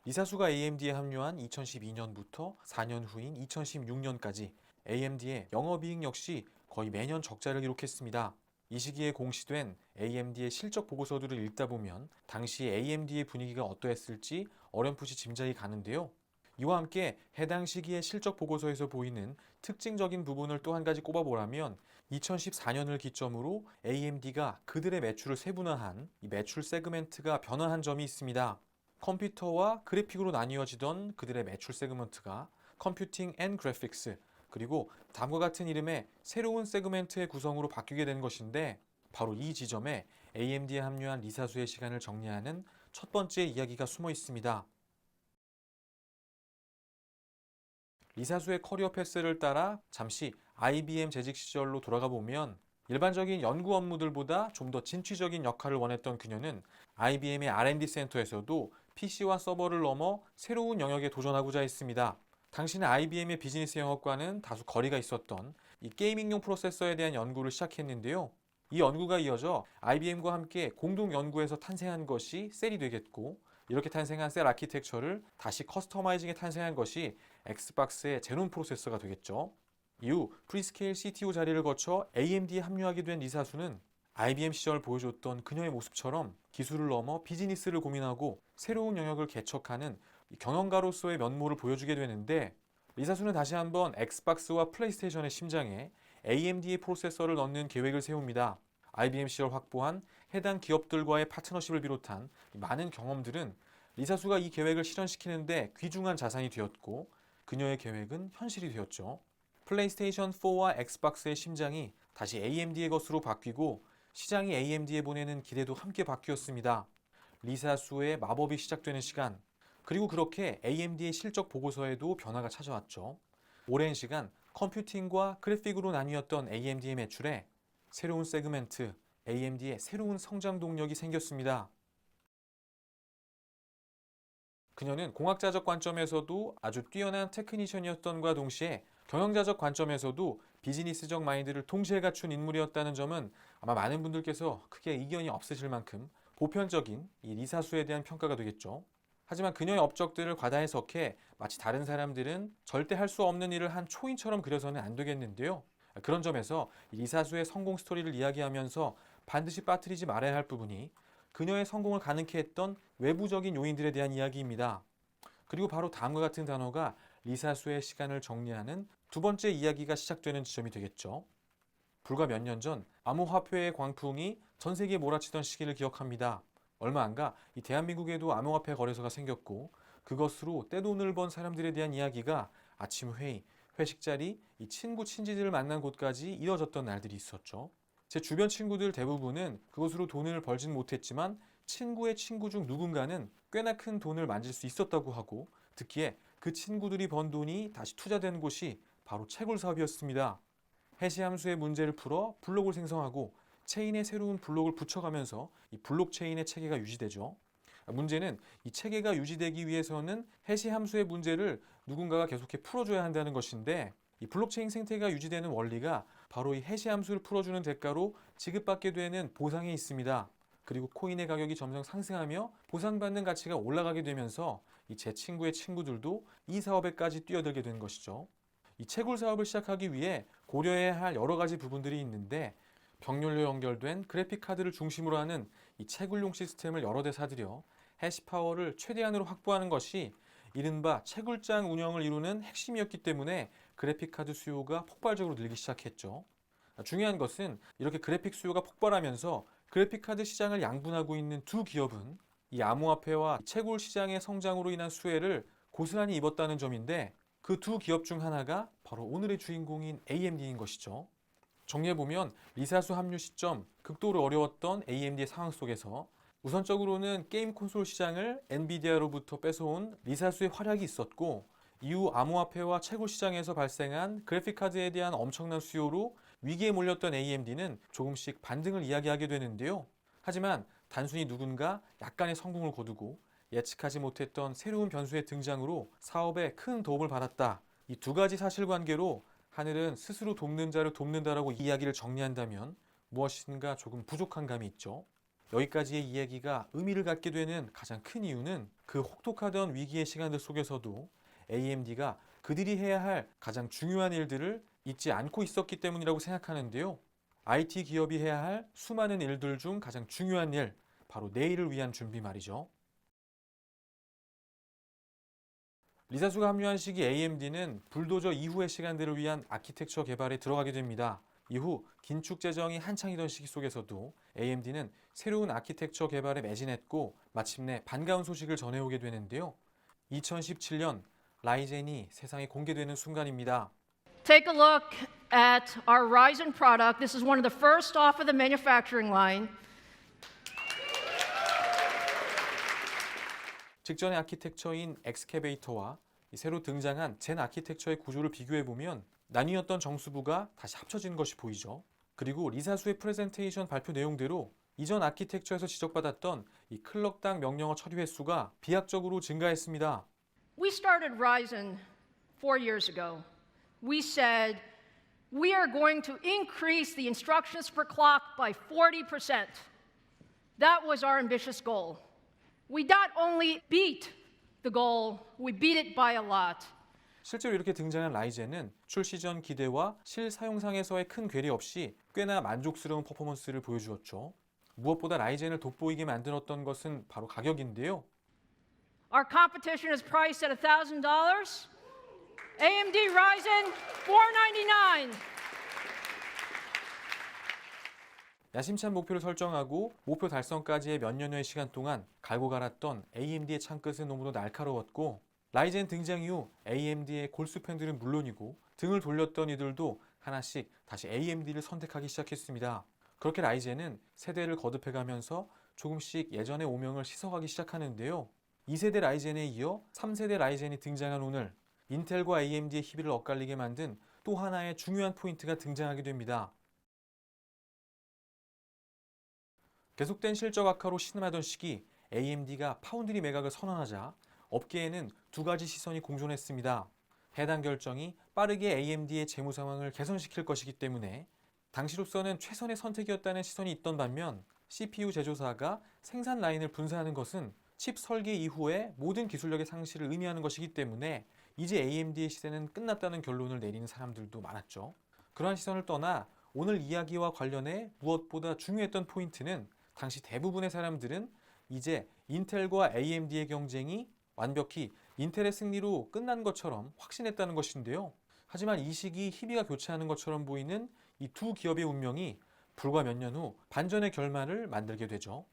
리사수가 AMD에 합류한 2012년부터 4년 후인 2016년까지 AMD의 영업이익 역시 거의 매년 적자를 기록했습니다. 이 시기에 공시된 AMD의 실적 보고서들을 읽다 보면 당시 AMD의 분위기가 어떠했을지 어렴풋이 짐작이 가는데요. 이와 함께 해당 시기의 실적 보고서에서 보이는 특징적인 부분을 또 한 가지 꼽아보라면 2014년을 기점으로 AMD가 그들의 매출을 세분화한 이 매출 세그멘트가 변화한 점이 있습니다. 컴퓨터와 그래픽으로 나뉘어지던 그들의 매출 세그먼트가 컴퓨팅 앤 그래픽스, 그리고 다음과 같은 이름의 새로운 세그멘트의 구성으로 바뀌게 된 것인데, 바로 이 지점에 AMD에 합류한 리사수의 시간을 정리하는 첫 번째 이야기가 숨어 있습니다. 리사수의 커리어 패스를 따라 잠시 IBM 재직 시절로 돌아가 보면 일반적인 연구 업무들보다 좀 더 진취적인 역할을 원했던 그녀는 IBM의 R&D 센터에서도 PC와 서버를 넘어 새로운 영역에 도전하고자 했습니다. 당시는 IBM의 비즈니스 영역과는 다소 거리가 있었던 이 게이밍용 프로세서에 대한 연구를 시작했는데요. 이 연구가 이어져 IBM과 함께 공동 연구에서 탄생한 것이 셀이 되겠고, 이렇게 탄생한 셀 아키텍처를 다시 커스터마이징에 탄생한 것이 엑스박스의 제논 프로세서가 되겠죠. 이후 프리스케일 CTO 자리를 거쳐 AMD에 합류하게 된 리사수는 IBM 시절 보여줬던 그녀의 모습처럼 기술을 넘어 비즈니스를 고민하고 새로운 영역을 개척하는 경영가로서의 면모를 보여주게 되는데, 리사수는 다시 한번 엑스박스와 플레이스테이션의 심장에 AMD의 프로세서를 넣는 계획을 세웁니다. IBM 시절 확보한 해당 기업들과의 파트너십을 비롯한 많은 경험들은 리사수가 이 계획을 실현시키는데 귀중한 자산이 되었고, 그녀의 계획은 현실이 되었죠. 플레이스테이션 4와 엑스박스의 심장이 다시 AMD의 것으로 바뀌고, 시장이 AMD에 보내는 기대도 함께 바뀌었습니다. 리사수의 마법이 시작되는 시간, 그리고 그렇게 AMD의 실적 보고서에도 변화가 찾아왔죠. 오랜 시간 컴퓨팅과 그래픽으로 나뉘었던 AMD의 매출에 새로운 세그멘트, AMD의 새로운 성장 동력이 생겼습니다. 그녀는 공학자적 관점에서도 아주 뛰어난 테크니션이었던과 동시에 경영자적 관점에서도 비즈니스적 마인드를 동시에 갖춘 인물이었다는 점은 아마 많은 분들께서 크게 이견이 없으실 만큼 보편적인 이 리사수에 대한 평가가 되겠죠. 하지만 그녀의 업적들을 과다 해석해 마치 다른 사람들은 절대 할 수 없는 일을 한 초인처럼 그려서는 안 되겠는데요. 그런 점에서 리사수의 성공 스토리를 이야기하면서 반드시 빠뜨리지 말아야 할 부분이 그녀의 성공을 가능케 했던 외부적인 요인들에 대한 이야기입니다. 그리고 바로 다음과 같은 단어가 리사수의 시간을 정리하는 두 번째 이야기가 시작되는 지점이 되겠죠. 불과 몇 년 전 암호화폐의 광풍이 전 세계에 몰아치던 시기를 기억합니다. 얼마 안가 이 대한민국에도 암호화폐 거래소가 생겼고, 그것으로 떼돈을 번 사람들에 대한 이야기가 아침 회의, 회식 자리, 이 친구 친지들을 만난 곳까지 이어졌던 날들이 있었죠. 제 주변 친구들 대부분은 그것으로 돈을 벌진 못했지만 친구의 친구 중 누군가는 꽤나 큰 돈을 만질 수 있었다고 하고, 듣기에 그 친구들이 번 돈이 다시 투자된 곳이 바로 채굴 사업이었습니다. 해시 함수의 문제를 풀어 블록을 생성하고 체인에 새로운 블록을 붙여가면서 이 블록체인의 체계가 유지되죠. 문제는 이 체계가 유지되기 위해서는 해시 함수의 문제를 누군가가 계속해 풀어줘야 한다는 것인데, 이 블록체인 생태가 유지되는 원리가 바로 이 해시 함수를 풀어주는 대가로 지급받게 되는 보상에 있습니다. 그리고 코인의 가격이 점점 상승하며 보상받는 가치가 올라가게 되면서 이 제 친구의 친구들도 이 사업에까지 뛰어들게 된 것이죠. 이 채굴 사업을 시작하기 위해 고려해야 할 여러 가지 부분들이 있는데, 병렬로 연결된 그래픽 카드를 중심으로 하는 이 채굴용 시스템을 여러 대 사들여 해시 파워를 최대한으로 확보하는 것이 이른바 채굴장 운영을 이루는 핵심이었기 때문에 그래픽 카드 수요가 폭발적으로 늘기 시작했죠. 중요한 것은 이렇게 그래픽 수요가 폭발하면서 그래픽 카드 시장을 양분하고 있는 두 기업은 이 암호화폐와 채굴 시장의 성장으로 인한 수혜를 고스란히 입었다는 점인데, 그 두 기업 중 하나가 바로 오늘의 주인공인 AMD인 것이죠. 정리해보면 리사수 합류 시점, 극도로 어려웠던 AMD의 상황 속에서 우선적으로는 게임 콘솔 시장을 엔비디아로부터 뺏어온 리사수의 활약이 있었고, 이후 암호화폐와 채굴 시장에서 발생한 그래픽카드에 대한 엄청난 수요로 위기에 몰렸던 AMD는 조금씩 반등을 이야기하게 되는데요. 하지만 단순히 누군가 약간의 성공을 거두고 예측하지 못했던 새로운 변수의 등장으로 사업에 큰 도움을 받았다, 이 두 가지 사실관계로 하늘은 스스로 돕는 자를 돕는다라고 이야기를 정리한다면 무엇인가 조금 부족한 감이 있죠. 여기까지의 이야기가 의미를 갖게 되는 가장 큰 이유는 그 혹독하던 위기의 시간들 속에서도 AMD가 그들이 해야 할 가장 중요한 일들을 잊지 않고 있었기 때문이라고 생각하는데요. IT 기업이 해야 할 수많은 일들 중 가장 중요한 일, 바로 내일을 위한 준비 말이죠. 리사수가 합류한 시기 AMD는 불도저 이후의 시간들을 위한 아키텍처 개발에 들어가게 됩니다. 이후 긴축 재정이 한창이던 시기 속에서도 AMD는 새로운 아키텍처 개발에 매진했고 마침내 반가운 소식을 전해오게 되는데요. 2017년 라이젠이 세상에 공개되는 순간입니다. Take a look at our Ryzen product. This is one of the first off of the manufacturing line. 직전의 아키텍처인 엑스캐베이터와 새로 등장한 젠 아키텍처의 구조를 비교해보면 나뉘었던 정수부가 다시 합쳐진 것이 보이죠. 그리고 리사수의 프레젠테이션 발표 내용대로 이전 아키텍처에서 지적받았던 이 클럭당 명령어 처리 횟수가 비약적으로 증가했습니다. We started Ryzen 4 years ago. We said we are going to increase the instructions per clock by 40%. That was our ambitious goal. We not only beat the goal, we beat it by a lot. 실제로 이렇게 등장한 라이젠은 출시 전 기대와 실사용상에서의 큰 괴리 없이 꽤나 만족스러운 퍼포먼스를 보여주었죠. 무엇보다 라이젠을 돋보이게 만들었던 것은 바로 가격인데요. Our competition is priced at $1,000. AMD Ryzen $499. 야심찬 목표를 설정하고 목표 달성까지의 몇 년여의 시간 동안 갈고 갈았던 AMD의 창끝은 너무도 날카로웠고 라이젠 등장 이후 AMD의 골수 팬들은 물론이고 등을 돌렸던 이들도 하나씩 다시 AMD를 선택하기 시작했습니다. 그렇게 라이젠은 세대를 거듭해가면서 조금씩 예전의 오명을 씻어가기 시작하는데요. 2세대 라이젠에 이어 3세대 라이젠이 등장한 오늘 인텔과 AMD의 희비를 엇갈리게 만든 또 하나의 중요한 포인트가 등장하게 됩니다. 계속된 실적 악화로 신음하던 시기 AMD가 파운드리 매각을 선언하자 업계에는 두 가지 시선이 공존했습니다. 해당 결정이 빠르게 AMD의 재무 상황을 개선시킬 것이기 때문에 당시로서는 최선의 선택이었다는 시선이 있던 반면 CPU 제조사가 생산 라인을 분사하는 것은 칩 설계 이후에 모든 기술력의 상실을 의미하는 것이기 때문에 이제 AMD의 시대는 끝났다는 결론을 내리는 사람들도 많았죠. 그러한 시선을 떠나 오늘 이야기와 관련해 무엇보다 중요했던 포인트는 당시 대부분의 사람들은 이제 인텔과 AMD의 경쟁이 완벽히 인텔의 승리로 끝난 것처럼 확신했다는 것인데요. 하지만 이 시기 희비가 교차하는 것처럼 보이는 이 두 기업의 운명이 불과 몇 년 후 반전의 결말을 만들게 되죠.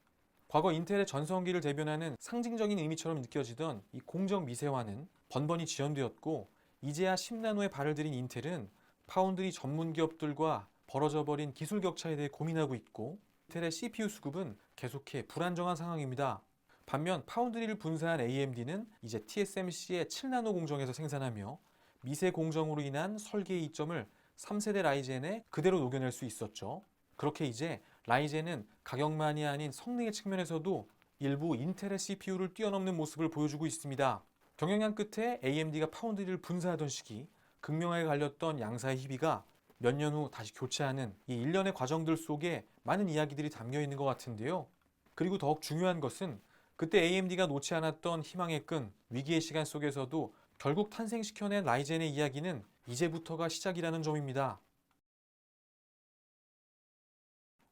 과거 인텔의 전성기를 대변하는 상징적인 의미처럼 느껴지던 이 공정 미세화는 번번이 지연되었고 이제야 10나노에 발을 들인 인텔은 파운드리 전문 기업들과 벌어져 버린 기술 격차에 대해 고민하고 있고 인텔의 CPU 수급은 계속해 불안정한 상황입니다. 반면 파운드리를 분사한 AMD는 이제 TSMC의 7나노 공정에서 생산하며 미세 공정으로 인한 설계의 이점을 3세대 라이젠에 그대로 녹여낼 수 있었죠. 그렇게 이제 라이젠은 가격만이 아닌 성능의 측면에서도 일부 인텔의 CPU를 뛰어넘는 모습을 보여주고 있습니다. 경영양 끝에 AMD가 파운드리를 분사하던 시기 극명하게 갈렸던 양사의 희비가 몇 년 후 다시 교체하는 이 일련의 과정들 속에 많은 이야기들이 담겨 있는 것 같은데요. 그리고 더욱 중요한 것은 그때 AMD가 놓지 않았던 희망의 끈, 위기의 시간 속에서도 결국 탄생시켜낸 라이젠의 이야기는 이제부터가 시작이라는 점입니다.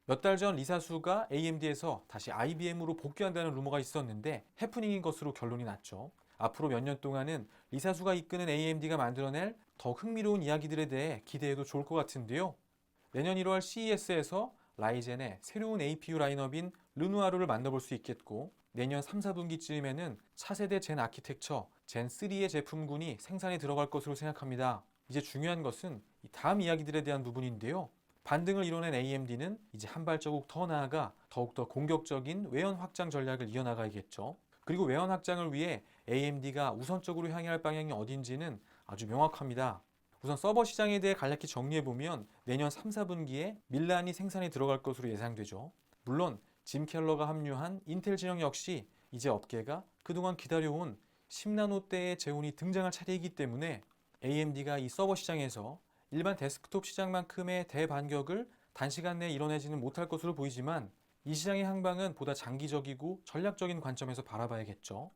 몇 달 전 리사수가 AMD에서 다시 IBM으로 복귀한다는 루머가 있었는데 해프닝인 것으로 결론이 났죠. 앞으로 몇 년 동안은 리사수가 이끄는 AMD가 만들어낼 더 흥미로운 이야기들에 대해 기대해도 좋을 것 같은데요. 내년 1월 CES에서 라이젠의 새로운 APU 라인업인 르누아르를 만나볼 수 있겠고 내년 3, 4분기쯤에는 차세대 젠 아키텍처 젠3의 제품군이 생산에 들어갈 것으로 생각합니다. 이제 중요한 것은 이 다음 이야기들에 대한 부분인데요. 반등을 이뤄낸 AMD는 이제 한 발자국 더 나아가 더욱더 공격적인 외연 확장 전략을 이어나가야겠죠. 그리고 외연 확장을 위해 AMD가 우선적으로 향해 할 방향이 어딘지는 아주 명확합니다. 우선 서버 시장에 대해 간략히 정리해보면 내년 3, 4분기에 밀란이 생산에 들어갈 것으로 예상되죠. 물론 짐 켈러가 합류한 인텔 진영 역시 이제 업계가 그동안 기다려온 10나노대의 재온이 등장할 차례이기 때문에 AMD가 이 서버 시장에서 일반 데스크톱 시장만큼의 대반격을 단시간 내에 이뤄내지는 못할 것으로 보이지만 이 시장의 향방은 보다 장기적이고 전략적인 관점에서 바라봐야겠죠.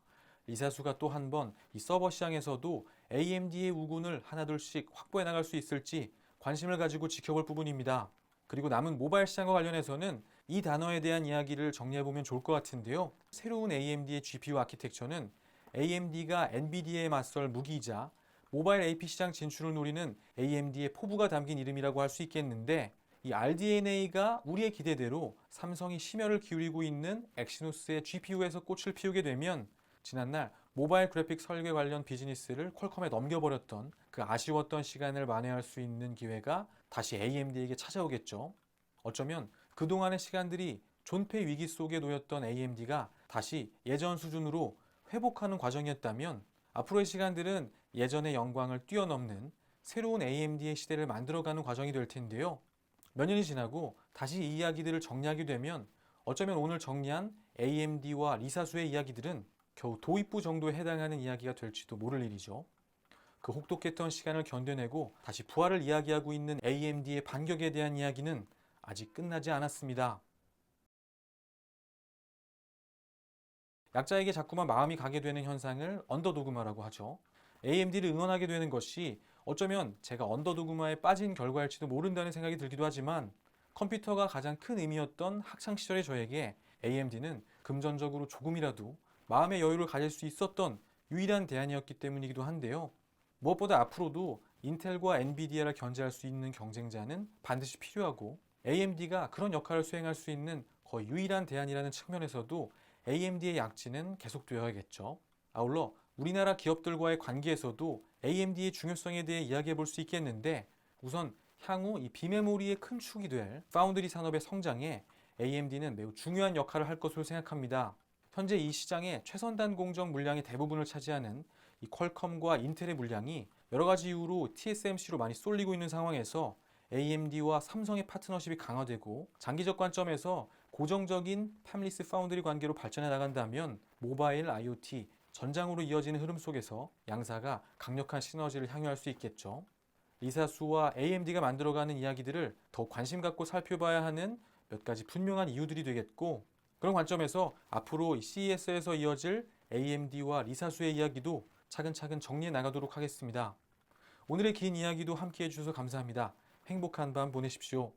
리사수가 또 한 번 이 서버 시장에서도 AMD의 우군을 하나둘씩 확보해 나갈 수 있을지 관심을 가지고 지켜볼 부분입니다. 그리고 남은 모바일 시장과 관련해서는 이 단어에 대한 이야기를 정리해보면 좋을 것 같은데요. 새로운 AMD의 GPU 아키텍처는 AMD가 NVIDIA에 맞설 무기이자 모바일 AP 시장 진출을 노리는 AMD의 포부가 담긴 이름이라고 할 수 있겠는데, 이 RDNA가 우리의 기대대로 삼성이 심혈을 기울이고 있는 엑시노스의 GPU에서 꽃을 피우게 되면 지난날 모바일 그래픽 설계 관련 비즈니스를 퀄컴에 넘겨버렸던 그 아쉬웠던 시간을 만회할 수 있는 기회가 다시 AMD에게 찾아오겠죠. 어쩌면 그동안의 시간들이 존폐 위기 속에 놓였던 AMD가 다시 예전 수준으로 회복하는 과정이었다면 앞으로의 시간들은 예전의 영광을 뛰어넘는 새로운 AMD의 시대를 만들어가는 과정이 될 텐데요. 몇 년이 지나고 다시 이 이야기들을 정리하게 되면 어쩌면 오늘 정리한 AMD와 리사수의 이야기들은 겨우 도입부 정도에 해당하는 이야기가 될지도 모를 일이죠. 그 혹독했던 시간을 견뎌내고 다시 부활을 이야기하고 있는 AMD의 반격에 대한 이야기는 아직 끝나지 않았습니다. 약자에게 자꾸만 마음이 가게 되는 현상을 언더도그마라고 하죠. AMD를 응원하게 되는 것이 어쩌면 제가 언더도그마에 빠진 결과일지도 모른다는 생각이 들기도 하지만, 컴퓨터가 가장 큰 의미였던 학창시절의 저에게 AMD는 금전적으로 조금이라도 마음의 여유를 가질 수 있었던 유일한 대안이었기 때문이기도 한데요. 무엇보다 앞으로도 인텔과 엔비디아를 견제할 수 있는 경쟁자는 반드시 필요하고, AMD가 그런 역할을 수행할 수 있는 거의 유일한 대안이라는 측면에서도 AMD의 약진은 계속되어야겠죠. 아울러 우리나라 기업들과의 관계에서도 AMD의 중요성에 대해 이야기해 볼 수 있겠는데, 우선 향후 이 비메모리의 큰 축이 될 파운드리 산업의 성장에 AMD는 매우 중요한 역할을 할 것으로 생각합니다. 현재 이 시장의 최선단 공정 물량의 대부분을 차지하는 이 퀄컴과 인텔의 물량이 여러 가지 이유로 TSMC로 많이 쏠리고 있는 상황에서 AMD와 삼성의 파트너십이 강화되고 장기적 관점에서 고정적인 팹리스 파운드리 관계로 발전해 나간다면 모바일, IoT, 전장으로 이어지는 흐름 속에서 양사가 강력한 시너지를 향유할 수 있겠죠. 리사수와 AMD가 만들어가는 이야기들을 더 관심 갖고 살펴봐야 하는 몇 가지 분명한 이유들이 되겠고, 그런 관점에서 앞으로 이 CES에서 이어질 AMD와 리사수의 이야기도 차근차근 정리해 나가도록 하겠습니다. 오늘의 긴 이야기도 함께 해주셔서 감사합니다. 행복한 밤 보내십시오.